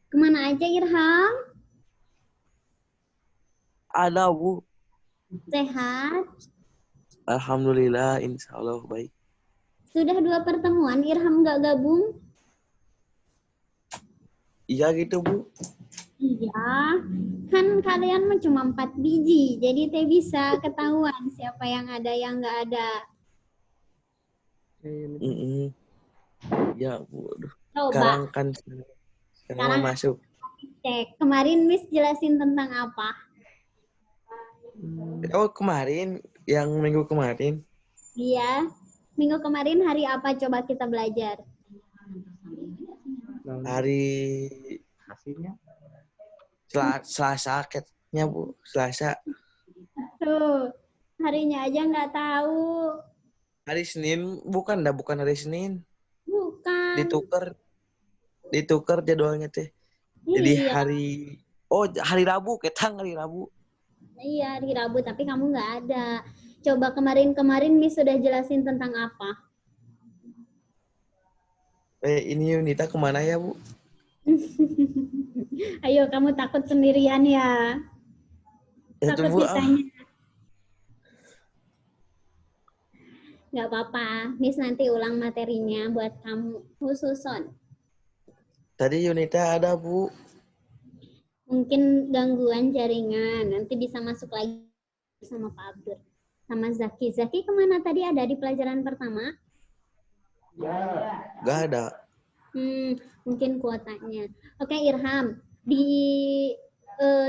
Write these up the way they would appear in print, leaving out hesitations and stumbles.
Kemana aja Irham? Ada, Bu. Sehat? Alhamdulillah, insya Allah baik. Sudah 2 pertemuan Irham nggak gabung? Iya gitu, Bu. Iya, kan kalian mah cuma 4 biji, jadi teh bisa ketahuan siapa yang ada yang nggak ada. Ya, Bu. Aduh. Coba Sekarang kan sekarang sekarang masuk. cek. Kemarin Miss jelasin tentang apa? Oh, kemarin, yang minggu kemarin, Iya, minggu kemarin hari apa coba kita belajar? hari Selasa, kayaknya, Bu. Selasa. Tuh, harinya aja nggak tahu. Hari Senin, bukan hari Senin. Bukan. Ditukar, ditukar jadwalnya teh. Jadi Iya, hari Rabu, ketang hari Rabu. iya hari Rabu, tapi kamu nggak ada. Coba kemarin-kemarin Miss sudah jelasin tentang apa? Ini Yunita kemana ya, Bu? Ayo, kamu takut sendirian ya? Itu, Takut Bu. ditanya. Nggak apa-apa, Miss nanti ulang materinya buat kamu khususon. Tadi Yunita ada, Bu. Mungkin gangguan jaringan, nanti bisa masuk lagi sama Pak Abdur. Sama Zaki. Zaki kemana tadi ada di pelajaran pertama? Gak ada. Mungkin kuotanya. Oke, Irham.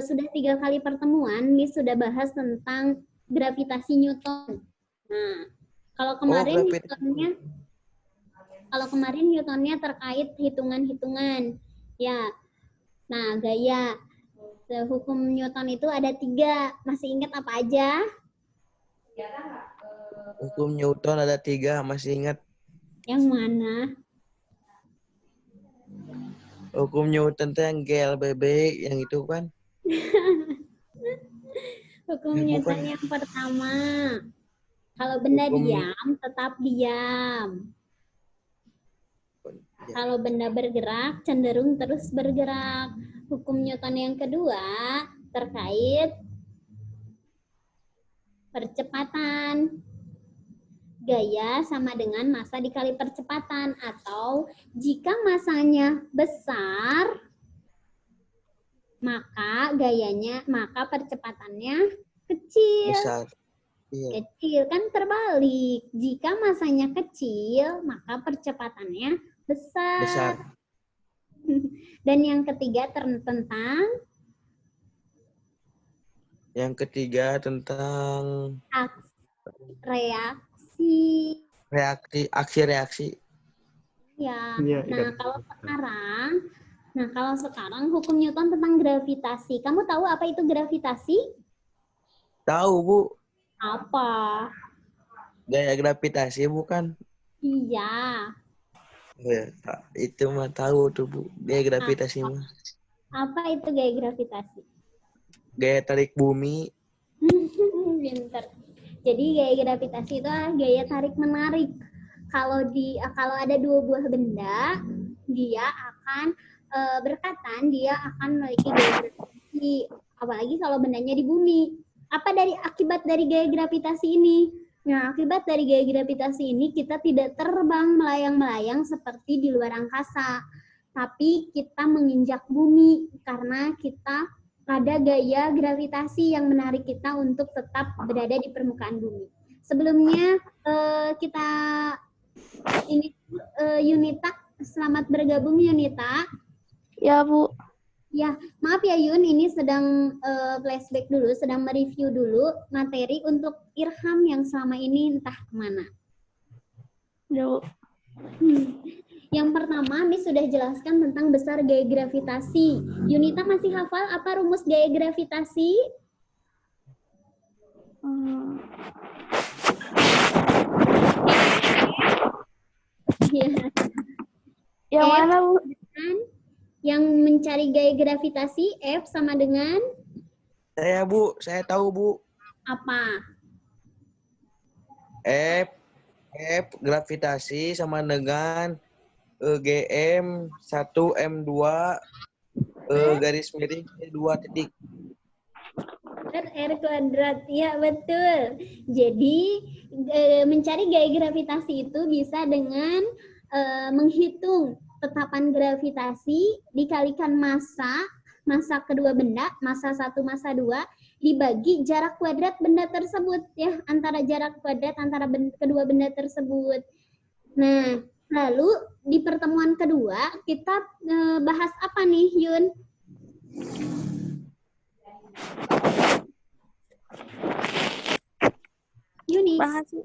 Sudah 3 kali pertemuan, Miss sudah bahas tentang gravitasi Newton. Nah, kalau Oh, kemarin gravitasi. Newtonnya terkait hitungan-hitungan. Ya, nah gaya. Hukum Newton itu ada 3. Masih ingat apa aja? Hukum Newton ada 3, masih ingat. Yang mana? Hukum Newton itu yang GLBB, yang itu kan? Hukum Ya, bukan. Newton yang pertama. Kalau benda Hukum diam, tetap diam. ya. Kalau benda bergerak, cenderung terus bergerak. Hukum Newton yang kedua terkait percepatan. Gaya sama dengan massa dikali percepatan. Atau jika massanya besar, maka percepatannya kecil. Besar. Iya. Kecil kan terbalik. Jika massanya kecil, maka percepatannya besar. Besar. Dan yang ketiga tentang reaksi. Aksi-reaksi. Ya. Nah, kalau sekarang hukum Newton tentang gravitasi. Kamu tahu apa itu gravitasi? Tahu, Bu. Apa? Gaya gravitasi bukan? Iya. Ya, itu mah tahu tuh, Bu. Gaya gravitasi mah. Apa itu gaya gravitasi? Gaya tarik bumi. Pinter. Jadi gaya gravitasi itu adalah gaya tarik menarik. Kalau ada 2 buah benda, dia akan berkatan, dia akan memiliki gaya gravitasi. Apalagi kalau bendanya di bumi. Apa akibat dari gaya gravitasi ini? Nah, akibat dari gaya gravitasi ini kita tidak terbang melayang-melayang seperti di luar angkasa, tapi kita menginjak bumi karena kita ada gaya gravitasi yang menarik kita untuk tetap berada di permukaan bumi. Sebelumnya kita ini Yunita, selamat bergabung Yunita. Ya, Bu. Ya, maaf ya Yun, ini sedang flashback dulu, sedang mereview dulu materi untuk Irham yang selama ini entah kemana. Ya, Bu. Yang pertama, Miss sudah jelaskan tentang besar gaya gravitasi. Yunita masih hafal apa rumus gaya gravitasi? Yang mana, Bu? Yang mencari gaya gravitasi, F sama dengan? Saya tahu, Bu. Apa? F gravitasi sama dengan GM 1 M2 Garis miring 2 titik. R kuadrat, ya betul. Jadi mencari gaya gravitasi itu bisa dengan menghitung tetapan gravitasi dikalikan massa kedua benda, massa 1, massa 2, dibagi jarak kuadrat benda tersebut ya, antara jarak kuadrat antara kedua benda tersebut. Nah, lalu di pertemuan kedua kita bahas apa nih, Yun? Yunis. Makasih.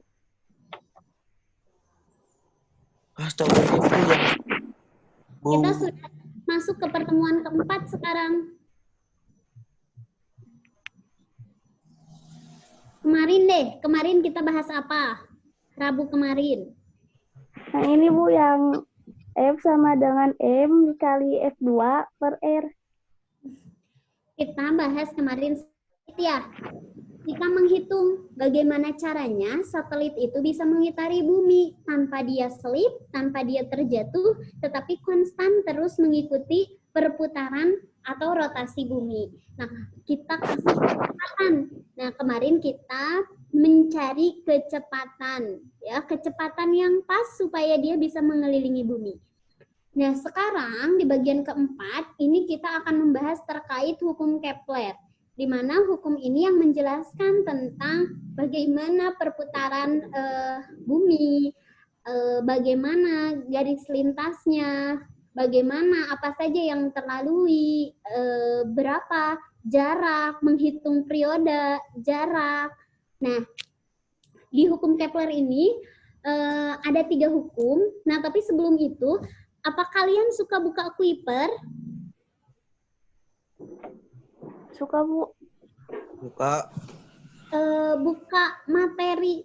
Astagfirullah. Kita sudah masuk ke pertemuan keempat sekarang. Kemarin kita bahas apa? Rabu kemarin. Nah ini Bu yang F sama dengan M dikali F2 per R. Kita bahas kemarin ya. Kita menghitung bagaimana caranya satelit itu bisa mengitari bumi tanpa dia selip, tanpa dia terjatuh, tetapi konstan terus mengikuti perputaran atau rotasi bumi. Nah, kita kasih kecepatan. Nah, kemarin kita mencari kecepatan, ya, kecepatan yang pas supaya dia bisa mengelilingi bumi. Nah, sekarang di bagian keempat, ini kita akan membahas terkait hukum Kepler, di mana hukum ini yang menjelaskan tentang bagaimana perputaran bumi, bagaimana garis lintasnya, bagaimana apa saja yang terlalui, berapa jarak, menghitung periode, jarak. Nah, di hukum Kepler ini ada 3 hukum. Nah, tapi sebelum itu, apa kalian suka buka Kuiper? Suka Bu. Buka materi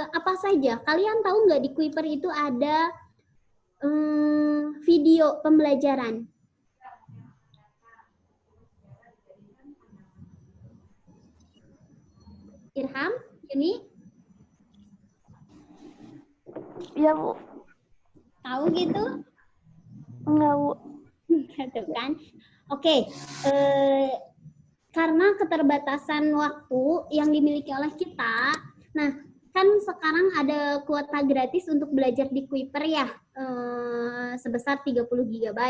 apa saja. Kalian tahu nggak di Kuiper itu ada video pembelajaran? Irham, Yuni? Iya Bu. Tahu gitu? Enggak Bu. Gitu kan? Oke. Karena keterbatasan waktu yang dimiliki oleh kita, nah kan sekarang ada kuota gratis untuk belajar di Kuiper ya, sebesar 30 GB.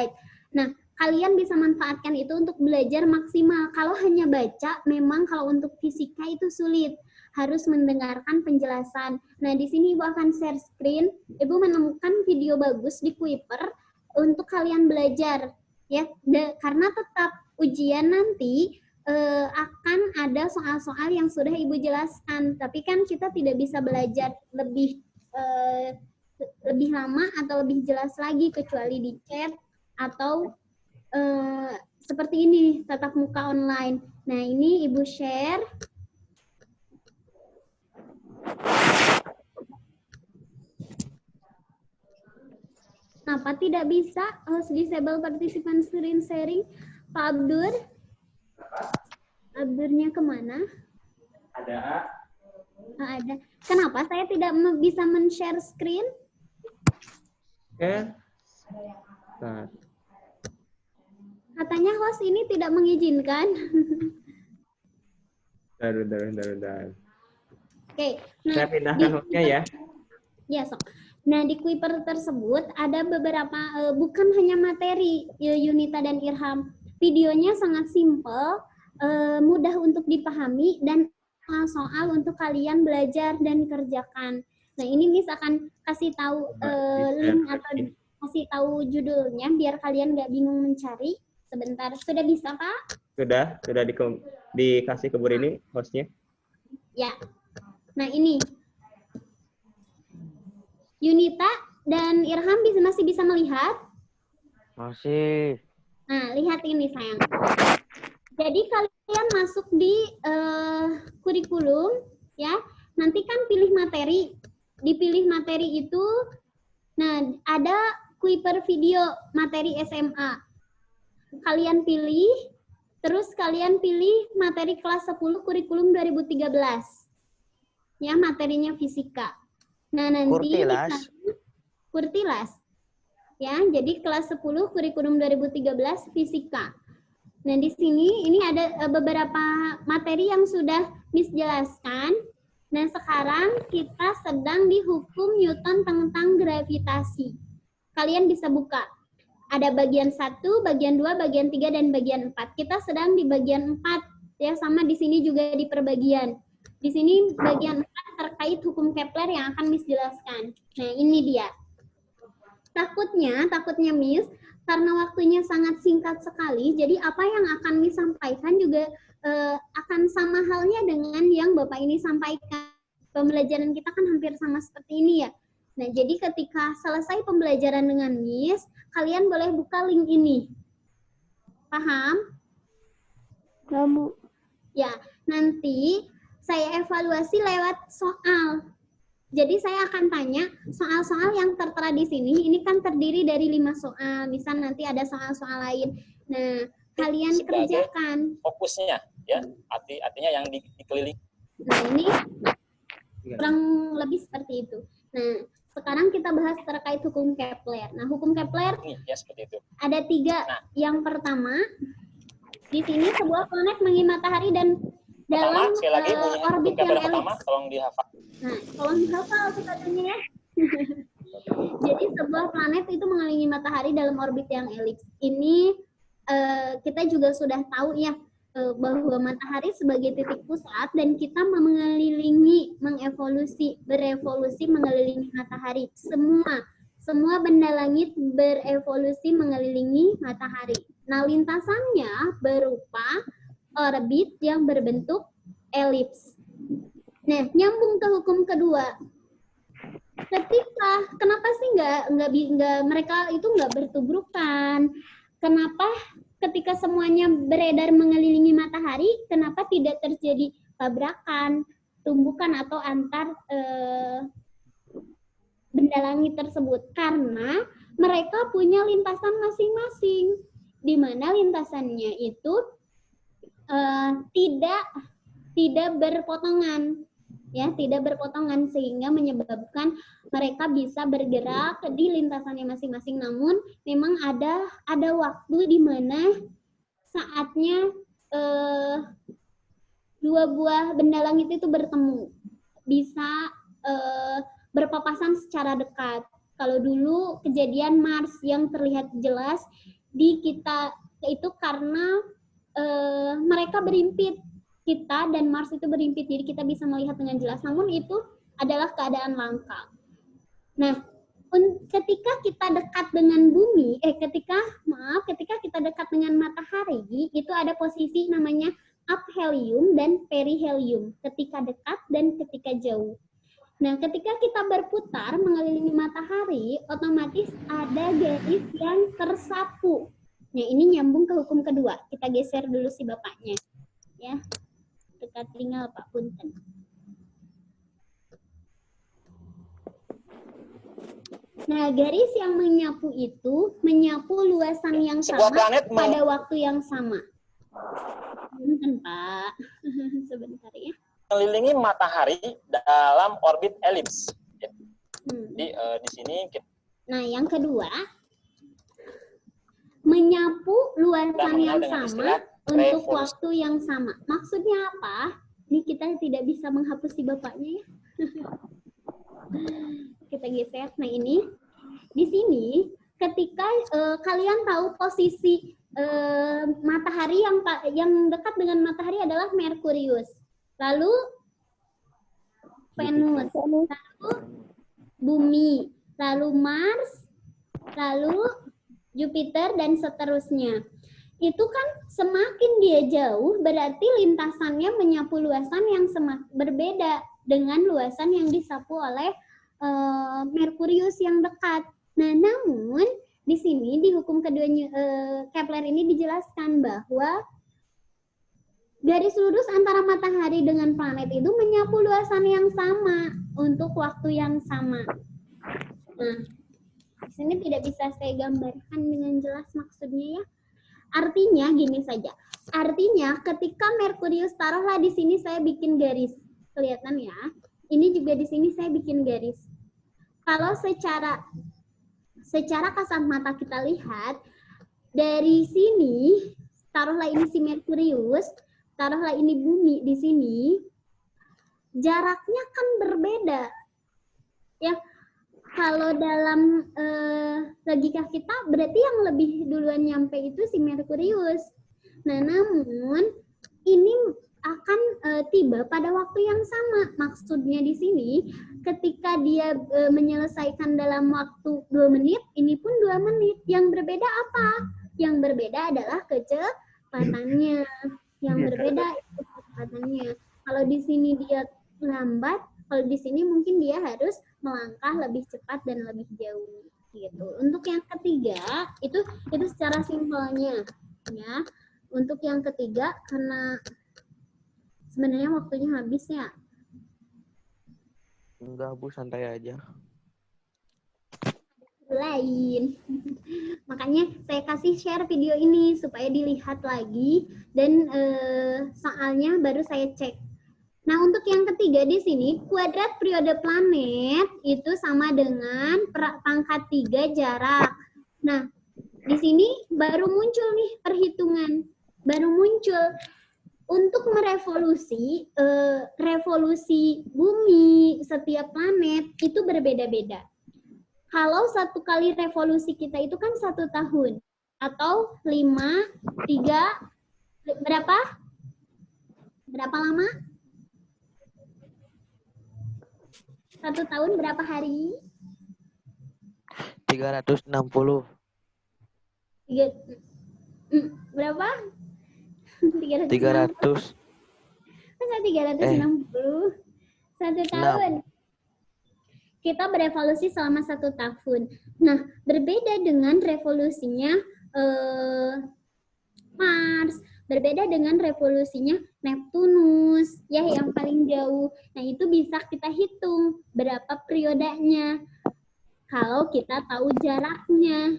Nah, kalian bisa manfaatkan itu untuk belajar maksimal. Kalau hanya baca, memang kalau untuk fisika itu sulit, harus mendengarkan penjelasan. Nah, di sini Ibu akan share screen, Ibu menemukan video bagus di Kuiper untuk kalian belajar, ya, karena tetap ujian nanti akan ada soal-soal yang sudah Ibu jelaskan, tapi kan kita tidak bisa belajar lebih lama atau lebih jelas lagi kecuali di chat atau seperti ini, tatap muka online. Nah, ini Ibu share. Kenapa tidak bisa host disable participant screen sharing? Pak Abdur? Abdurnya kemana? Ada. Ada. Kenapa saya tidak bisa men-share screen? Oke. Nah, Katanya host ini tidak mengizinkan. bentar. Oke. Nah, Saya pindahkan hostnya ya. Ya, sok. Nah, di Kuiper tersebut ada beberapa, bukan hanya materi, Yunita dan Irham. Videonya sangat simpel, mudah untuk dipahami, dan soal untuk kalian belajar dan kerjakan. Nah, ini Miss akan kasih tahu link atau kasih tahu judulnya biar kalian nggak bingung mencari. Sebentar, sudah bisa Pak? Sudah dikasih ke Bu Rini hostnya. Ya. Nah, ini Yunita dan Irham masih bisa melihat? Masih. Nah, lihat ini sayang. Jadi kalian masuk di kurikulum, ya. Nanti kan pilih materi. Dipilih materi itu, nah ada Kuiper video materi SMA. Kalian pilih, terus kalian pilih materi kelas 10 kurikulum 2013. Ya, materinya fisika. Nah, nanti Kurtilas. Ya, jadi kelas 10 kurikulum 2013 fisika. Nah, di sini ini ada beberapa materi yang sudah Miss jelaskan. Nah, sekarang kita sedang di hukum Newton tentang gravitasi. Kalian bisa buka. Ada bagian 1, bagian 2, bagian 3, dan bagian 4. Kita sedang di bagian 4, ya, sama di sini juga di perbagian. Di sini bagian 4 terkait hukum Kepler yang akan Miss jelaskan. Nah, ini dia. Takutnya Miss, karena waktunya sangat singkat sekali, jadi apa yang akan Miss sampaikan juga akan sama halnya dengan yang Bapak ini sampaikan. Pembelajaran kita kan hampir sama seperti ini ya. Nah, jadi ketika selesai pembelajaran dengan Miss, kalian boleh buka link ini. Paham? Kamu. Ya, nanti saya evaluasi lewat soal. Jadi saya akan tanya soal-soal yang tertera di sini. Ini kan terdiri dari 5 soal. Misal nanti ada soal-soal lain. Nah, kalian Sebagai kerjakan. fokusnya, ya, artinya yang dikelilingi. Nah, ini kurang lebih seperti itu. Nah, sekarang kita bahas terkait hukum Kepler. Nah, hukum Kepler Ya, seperti itu. ada 3. Yang pertama, di sini sebuah planet mengelilingi matahari dan dalam Sekali lagi orbit yang elips. pertama, tolong dihafal. Nah, tolong dihafal katanya ya. Jadi sebuah planet itu mengelilingi matahari dalam orbit yang elips. Ini kita juga sudah tahu ya bahwa matahari sebagai titik pusat dan kita berevolusi mengelilingi matahari. Semua benda langit berevolusi mengelilingi matahari. Nah, lintasannya berupa orbit yang berbentuk elips. Nah, nyambung ke hukum kedua. Kenapa sih mereka itu nggak bertubrukan? Kenapa ketika semuanya beredar mengelilingi matahari, kenapa tidak terjadi tabrakan, tumbukan atau antar benda langit tersebut? Karena mereka punya lintasan masing-masing, di mana lintasannya itu tidak berpotongan. Ya, tidak berpotongan sehingga menyebabkan mereka bisa bergerak di lintasannya masing-masing. Namun memang ada waktu di mana saatnya dua buah benda langit itu bertemu, bisa berpapasan secara dekat. Kalau dulu kejadian Mars yang terlihat jelas di kita itu karena mereka berimpit. Kita dan Mars itu berimpit, jadi kita bisa melihat dengan jelas. Namun itu adalah keadaan langka. Nah, ketika kita dekat dengan bumi, ketika kita dekat dengan matahari, itu ada posisi namanya aphelium dan perihelium. Ketika dekat dan ketika jauh. Nah, ketika kita berputar mengelilingi matahari, otomatis ada garis yang tersapu. Nah, ini nyambung ke hukum kedua. Kita geser dulu si bapaknya. Ya. Dekat tinggal Pak Punten. Nah, garis yang menyapu itu menyapu luasan yang sama pada waktu yang sama. Punten, Pak. Sebentar ya. Mengelilingi matahari dalam orbit elips. Jadi di sini kita... Nah, yang kedua, menyapu luasan yang sama untuk waktu yang sama. Maksudnya apa? Ini kita tidak bisa menghapus si bapaknya ya. Kita geser. Nah, ini di sini ketika kalian tahu posisi matahari yang dekat dengan matahari adalah Merkurius, lalu Venus, lalu Bumi, lalu Mars, lalu Jupiter dan seterusnya. Itu kan semakin dia jauh berarti lintasannya menyapu luasan yang berbeda dengan luasan yang disapu oleh Merkurius yang dekat. Nah, namun di sini di hukum kedua Kepler ini dijelaskan bahwa garis lurus antara matahari dengan planet itu menyapu luasan yang sama untuk waktu yang sama. Nah, di sini tidak bisa saya gambarkan dengan jelas maksudnya ya. Artinya gini saja. Artinya ketika Merkurius, taruhlah di sini saya bikin garis. Kelihatan ya. Ini juga di sini saya bikin garis. Kalau secara kasat mata kita lihat dari sini taruhlah ini si Merkurius, taruhlah ini bumi di sini, jaraknya kan berbeda. Ya, kalau dalam logika kita berarti yang lebih duluan nyampe itu si Merkurius. Nah, namun ini akan tiba pada waktu yang sama. Maksudnya di sini ketika dia menyelesaikan dalam waktu 2 menit, ini pun 2 menit. Yang berbeda apa? Yang berbeda adalah kecepatannya. Yang berbeda itu kecepatannya. Kalau di sini dia lambat, kalau di sini mungkin dia harus melangkah lebih cepat dan lebih jauh gitu. Untuk yang ketiga itu secara simpelnya ya. Untuk yang ketiga karena sebenarnya waktunya habis ya. Enggak, Bu, santai aja. Lain. Makanya saya kasih share video ini supaya dilihat lagi dan soalnya baru saya cek. Nah, untuk yang ketiga di sini, kuadrat periode planet itu sama dengan pangkat 3 jarak. Nah, di sini baru muncul nih perhitungan. Baru muncul untuk merevolusi, revolusi bumi setiap planet itu berbeda-beda. Kalau 1 kali revolusi kita itu kan 1 tahun. Atau 5, 3, berapa? Berapa lama? 1 tahun berapa hari? 360. Berapa? 300. Masa 360? 1 tahun. Kita berevolusi selama 1 tahun. Nah, berbeda dengan revolusinya Mars, berbeda dengan revolusinya Neptunus, ya yang paling jauh. Nah, itu bisa kita hitung berapa periodenya kalau kita tahu jaraknya.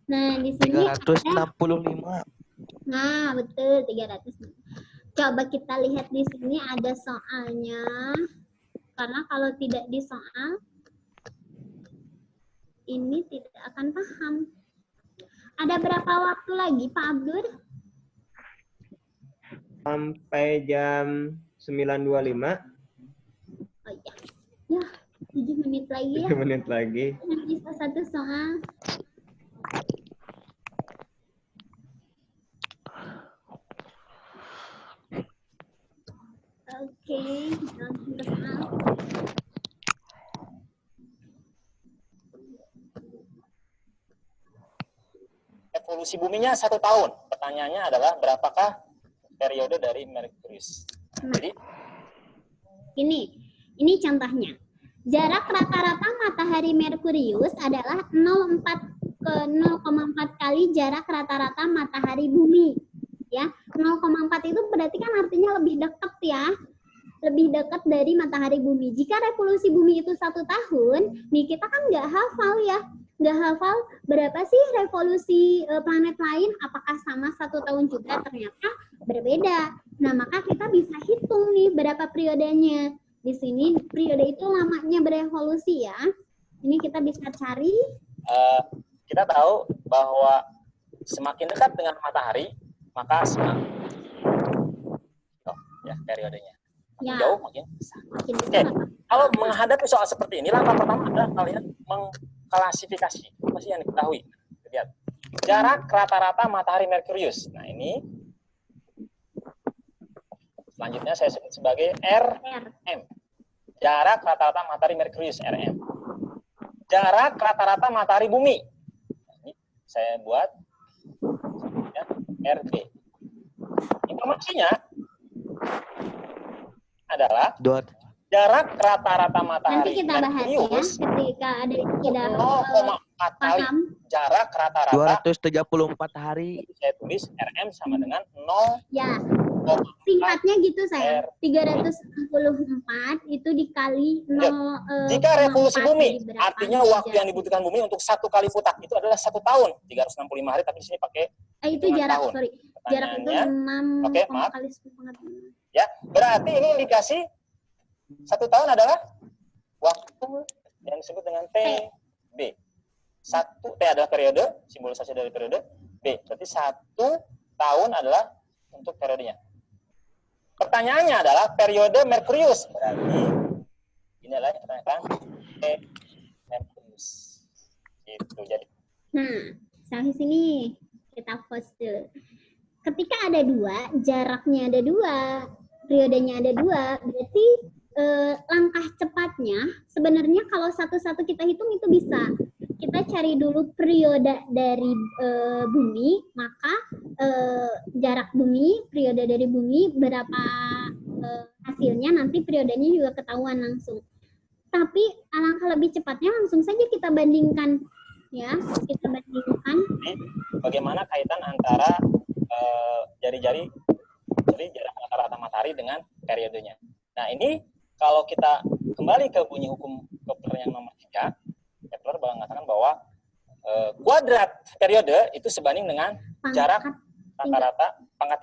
Nah, di sini 365. Nah, betul 300. Coba kita lihat di sini ada soalnya. Karena kalau tidak di soal ini tidak akan paham. Ada berapa waktu lagi, Pak Abdur? Sampai jam 9.25. Oh iya. Ya, 7 menit lagi ya. 7 menit lagi. Bisa 1 soal. Oke, langsung ke soal. Evolusi buminya 1 tahun. Pertanyaannya adalah berapakah periode dari Merkurius? Jadi ini contohnya. Jarak rata-rata matahari Merkurius adalah 0,4 kali jarak rata-rata matahari bumi. Ya, 0,4 itu berarti kan artinya lebih dekat ya. Lebih dekat dari matahari bumi. Jika revolusi bumi itu 1 tahun, nih kita kan nggak hafal ya. Nggak hafal berapa sih revolusi planet lain, apakah sama 1 tahun juga, ternyata berbeda. Nah, maka kita bisa hitung nih berapa periodenya. Di sini periode itu lamanya berevolusi ya. Ini kita bisa cari. kita tahu bahwa semakin dekat dengan matahari, maka semakin ya periodenya. Makin jauh makin besar. Oke, kalau menghadapi soal seperti ini, langkah pertama adalah kalian mengklasifikasi apa sih yang diketahui. Lihat, jarak rata-rata matahari Merkurius. Nah, ini selanjutnya saya sebut sebagai RM. Jarak rata-rata matahari Merkurius, RM. Jarak rata-rata matahari bumi. Nah, ini saya buat ya, RB. Informasinya adalah jarak rata-rata matahari nanti kita bahas Merkurius ya ketika ada yang tidak 0,4 kali jarak rata-rata 234 hari. saya tulis RM sama dengan 0. Ya, singkatnya gitu saya. 364 itu dikali 0. Jika revolusi bumi, artinya waktu yang dibutuhkan bumi untuk 1 kali putar itu adalah 1 tahun. 365 hari, tapi di sini pakai itu jarak, tahun. sorry. Jarak itu 6 Oke, maaf. kali 10. Ya, berarti ini indikasi 1 tahun adalah waktu yang disebut dengan TB. 1 T adalah periode, simbolisasi dari periode. B berarti 1 tahun adalah untuk periodenya. Pertanyaannya adalah periode Merkurius. Berarti ini adalah yang ditanyakan Merkurius. Gitu. Jadi. Nah, sampai sini kita pause. Ketika ada dua, jaraknya ada dua, periodenya ada dua, berarti langkah cepatnya sebenarnya kalau satu-satu kita hitung itu bisa. Kita cari dulu periode dari bumi, maka jarak bumi, periode dari bumi, berapa hasilnya, nanti periodenya juga ketahuan langsung. Tapi alangkah lebih cepatnya langsung saja kita bandingkan, ya, kita bandingkan. Bagaimana kaitan antara jari-jari jarak rata-rata matahari dengan periodenya. Nah, ini kalau kita kembali ke bunyi hukum Kepler yang nomor 3, Kepler mengatakan bahwa kuadrat periode itu sebanding dengan jarak rata-rata pangkat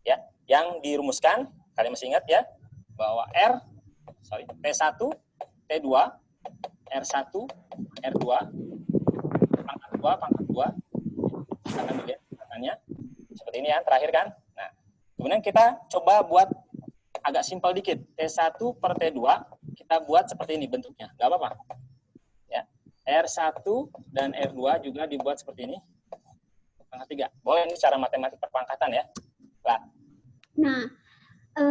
3, ya, yang dirumuskan, kalian masih ingat ya, bahwa T1, T2, R1, R2, pangkat 2, akan dilihat katanya seperti ini ya, terakhir kan. Nah, kemudian kita coba buat agak simpel dikit. T1 per T2 kita buat seperti ini bentuknya. Nggak apa-apa. Ya. R1 dan R2 juga dibuat seperti ini. Pangkat 3. Boleh, ini secara matematik perpangkatan ya. Nah,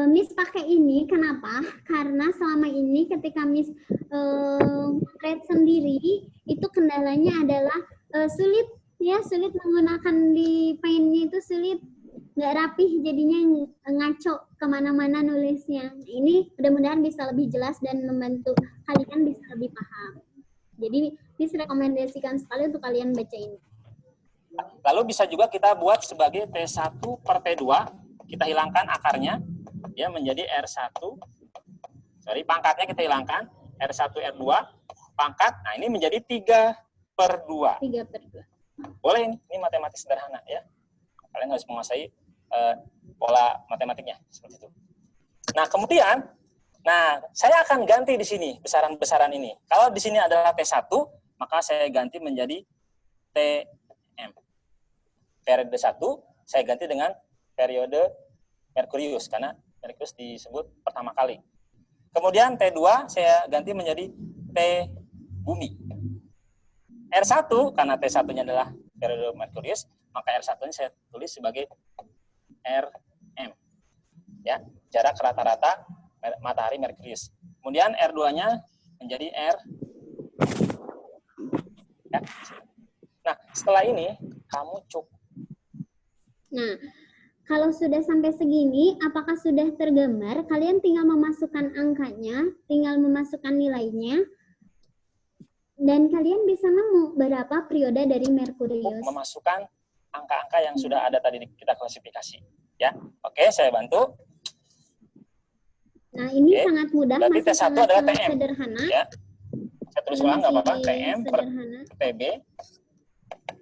Miss pakai ini kenapa? Karena selama ini ketika Miss trade sendiri itu kendalanya adalah sulit menggunakan di paintnya, itu sulit, nggak rapih, jadinya ngaco kemana-mana nulisnya. Ini mudah-mudahan bisa lebih jelas dan membantu kalian bisa lebih paham. Jadi Miss rekomendasikan sekali untuk kalian baca ini. Lalu bisa juga kita buat sebagai T1 per T2, kita hilangkan akarnya, ya, menjadi R1, pangkatnya kita hilangkan, R1, R2, pangkat, nah ini menjadi 3 per 2. 3 per 2. Boleh, ini matematik sederhana ya. Kalian harus menguasai pola matematiknya seperti itu. Nah, kemudian, saya akan ganti di sini besaran-besaran ini. Kalau di sini adalah T1, maka saya ganti menjadi TM. Periode 1 saya ganti dengan periode Merkurius karena Merkurius disebut pertama kali. Kemudian T2 saya ganti menjadi T bumi. R1 karena T1-nya adalah periode Merkurius, maka R1-nya saya tulis sebagai RM. Ya, jarak rata-rata matahari Merkurius. Kemudian R2-nya menjadi R. Ya. Nah, setelah ini kamu cukup. Nah, kalau sudah sampai segini, apakah sudah tergambar? Kalian tinggal memasukkan angkanya, tinggal memasukkan nilainya, dan kalian bisa nemu berapa periode dari Merkurius. Memasukkan angka-angka yang sudah ada tadi kita klasifikasi. Ya, oke, saya bantu. Nah, ini sangat mudah, berarti masih T1 sangat adalah TM. sederhana. Ya. Saya tulis ulang, nggak apa-apa. TM per sederhana. TB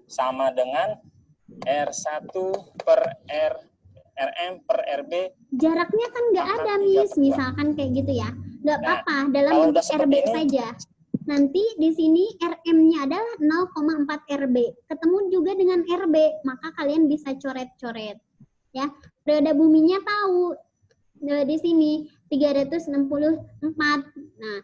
sama dengan R1 per RM per RB. Jaraknya kan nggak ada, Miss. Misalkan kayak gitu ya. Nggak apa-apa, dalam bentuk RB ini, saja. Nanti di sini RM-nya adalah 0,4 RB. Ketemu juga dengan RB, maka kalian bisa coret-coret. Ya, periode buminya tahu. Di sini 364. Nah,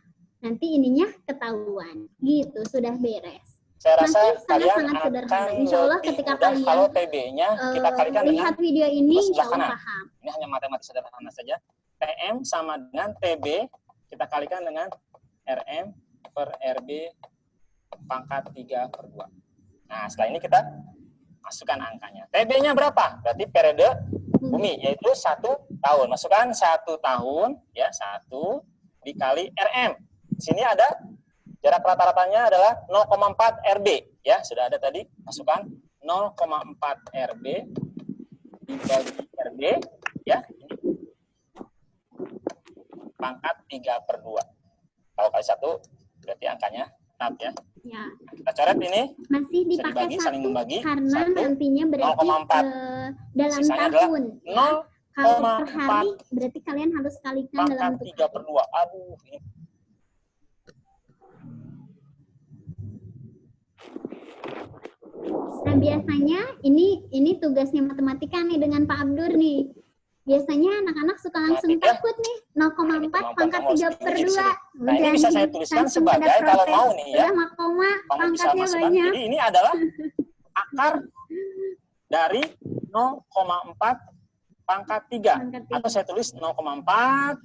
nanti ininya ketahuan. Gitu, sudah beres. Saya rasa kalian sangat sederhana. akan Insya Allah ketika kalian kalau TB-nya kita kalikan lihat dengan video ini, insya kanan. Allah paham. Ini hanya matematik sederhana saja. TM sama dengan TB kita kalikan dengan RM per RB pangkat 3 per 2. Nah, setelah ini kita masukkan angkanya. TB-nya berapa? Berarti periode bumi, yaitu 1 tahun. Masukkan 1 tahun, ya, 1 dikali RM. Di sini ada jarak rata-ratanya adalah 0,4 RB. Ya, sudah ada tadi. Masukkan 0,4 RB dibagi RB. Ya, ini pangkat 3 per 2. Kalau kali 1, berarti angkanya 4 ya. Ya. Kita coret ini. Masih dipakai dibagi, saling 1 membagi. karena 1, nantinya berarti 0,4. dalam Sisanya tahun. Ya. Kalau per 0,4 hari berarti kalian harus kalikan dalam pangkat bentuk 3 per 2. Aduh, ini. Nah, biasanya ini tugasnya matematika nih dengan Pak Abdur nih. Biasanya anak-anak suka langsung Matematika. takut nih, 0,4 pangkat Kamu harus 3 per tinggi di 2. sini. Nah, ini bisa saya tuliskan sebagai, kalau mau nih ya, Udah makoma, kamu bisa pangkatnya masukkan. banyak. Jadi ini adalah akar dari 0,4 pangkat 3. Pangkat 3. Atau saya tulis 0,4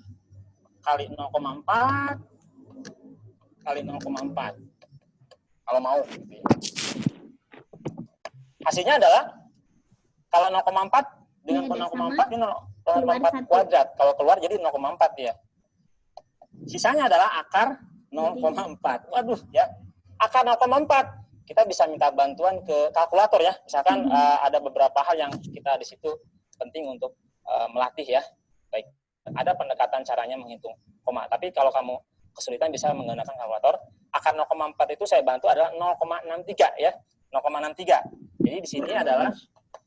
kali 0,4 kali 0,4. Kalau mau. Gitu ya. Hasilnya adalah, kalau 0,4 dengan Ini ada 0,4 ini keluar 0,4 1. kuadrat. Kalau keluar jadi 0,4 ya. Sisanya adalah akar 0,4. Waduh ya. Akar 0,4. Kita bisa minta bantuan ke kalkulator ya. Misalkan ada beberapa hal yang kita di situ penting untuk melatih ya. Baik. Ada pendekatan caranya menghitung koma. Tapi kalau kamu kesulitan bisa menggunakan kalkulator. Akar 0,4 itu saya bantu adalah 0,63 ya. 0,63. Jadi di sini adalah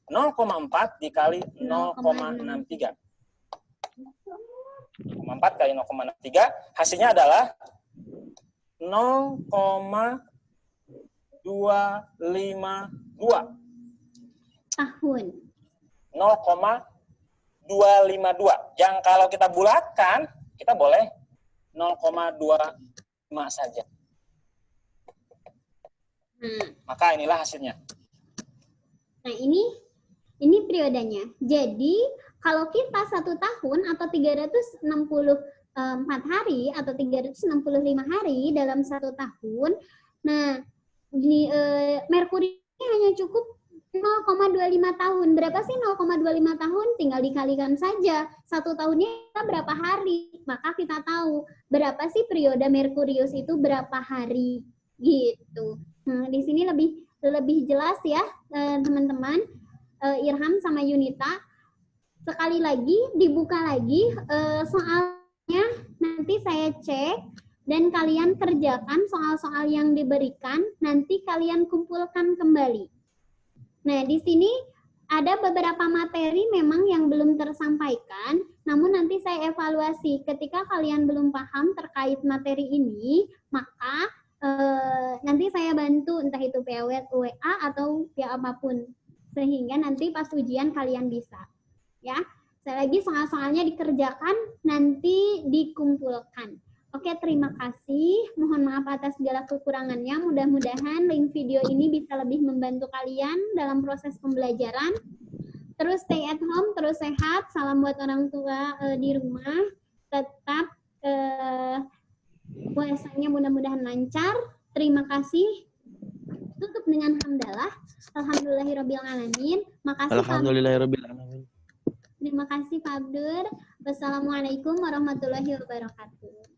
0,4 dikali 0,63. 0,4 kali 0,63 hasilnya adalah 0,252. Tahun. 0,252. Yang kalau kita bulatkan, kita boleh 0,25 saja. Maka inilah hasilnya. Nah, ini periodenya. Jadi, kalau kita 1 tahun atau 364 hari atau 365 hari dalam 1 tahun, nah, merkuri hanya cukup 0,25 tahun. Berapa sih 0,25 tahun? Tinggal dikalikan saja. 1 tahunnya berapa hari? Maka kita tahu berapa sih periode Merkurius itu berapa hari gitu. Nah, di sini lebih jelas ya, teman-teman. Irham sama Yunita. Sekali lagi dibuka lagi soalnya, nanti saya cek dan kalian kerjakan soal-soal yang diberikan, nanti kalian kumpulkan kembali. Nah, di sini ada beberapa materi memang yang belum tersampaikan, namun nanti saya evaluasi. Ketika kalian belum paham terkait materi ini, maka nanti saya bantu, entah itu via WA atau via apapun, sehingga nanti pas ujian kalian bisa. Ya, sekali lagi soal-soalnya dikerjakan, nanti dikumpulkan. Oke, terima kasih. Mohon maaf atas segala kekurangannya. Mudah-mudahan link video ini bisa lebih membantu kalian dalam proses pembelajaran. Terus stay at home, terus sehat. Salam buat orang tua di rumah. Tetap puasanya mudah-mudahan lancar. Terima kasih. Tutup dengan hamdalah. Alhamdulillahirrabbilalamin. Makasih Alhamdulillahirrabbilalamin. Terima kasih Pak Abdur. Wassalamualaikum warahmatullahi wabarakatuh.